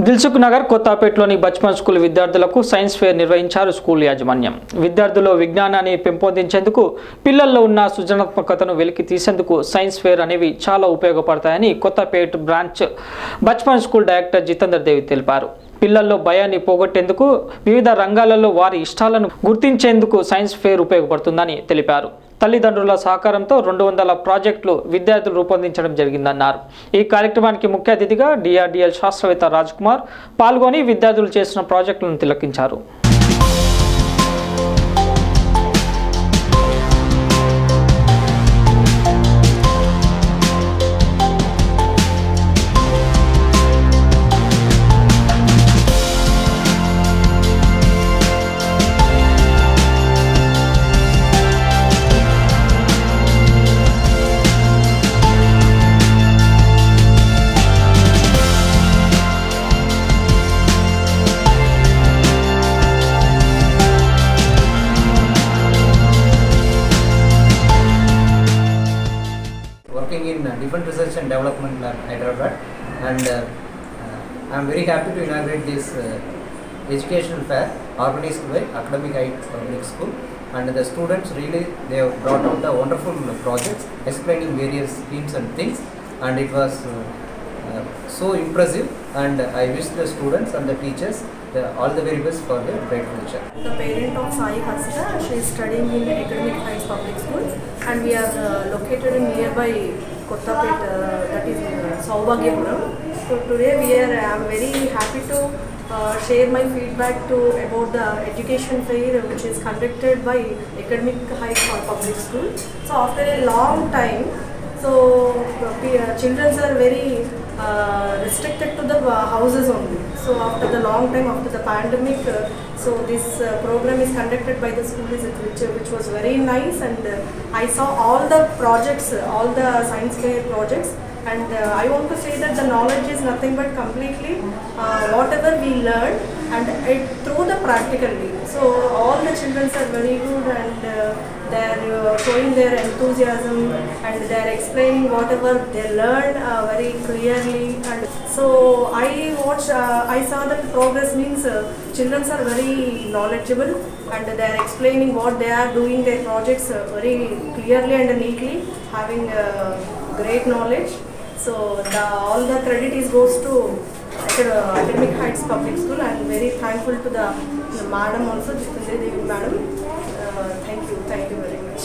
Dilsukh Nagar కొత్తపేటలోని Bachpan school విద్యార్థులకు science fair నిర్వహించారు school యాజమాన్యం. విద్యార్థుల్లో విజ్ఞానాన్ని పెంపొందించేందుకు, పిల్లల్లో ఉన్న సృజనాత్మకతను వెలికి తీసేందుకు సైన్స్ ఫేర్ అనేవి చాలా ఉపయోగపడతాయని Kothapet branch Bachpan school director Jitender Devi తెలిపారు. పిల్లల్లో భయాన్ని పోగొట్టేందుకు, వివిధ రంగాలలో వారి ఇష్టాలను గుర్తించేందుకు సైన్స్ ఫేర్ ఉపయోగపడుతుందని తెలిపారు. తల్లిదండ్రుల సహకారంతో 200 ప్రాజెక్టులు విద్యార్థులు రూపొందించడం జరిగిందన్నారు. ఈ కార్యక్రమానికి ముఖ్య అతిథిగా డిఆర్డిఎల్ శాస్త్రవేత్త రాజ్ కుమార్ పాల్గొని విద్యార్థులు చేసిన ప్రాజెక్టులను తిలకించారు. Working in different research and development lab Hyderabad, and I am very happy to inaugurate this educational fair organized by Academic Heights Public School, and the students really they have brought out the wonderful projects explaining various schemes and things, and it was so impressive, and I wish the students and the teachers all the very best for their bright future. The parent of Sai Hasita, she is studying in Academic Heights Public School, and we are located in nearby Kottapet, that is in Saubhagyapuram. So today I am very happy to share my feedback about the education fair which is conducted by Academic Heights Public School. So after a long time, so children are very restricted to the houses only. So after the long time, after the pandemic, so this program is conducted by the school, which was very nice, and I saw all the projects, all the science fair projects, and I want to say that the knowledge is nothing but completely whatever we learn, and through the practically. So all the children are very good, and they are showing their enthusiasm, and they are explaining whatever they learn very clearly. And so I saw that progress means children are very knowledgeable, and they are explaining what they are doing their projects very clearly and neatly, having great knowledge. So all the credit goes to Academic Heights Public School. I am very thankful to the madam also, Jitendra Devi madam. Thank you very much.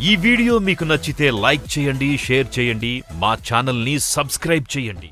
ఈ video మీకు నచ్చితే like చేయండి, share చేయండి, మా channel ని subscribe చేయండి.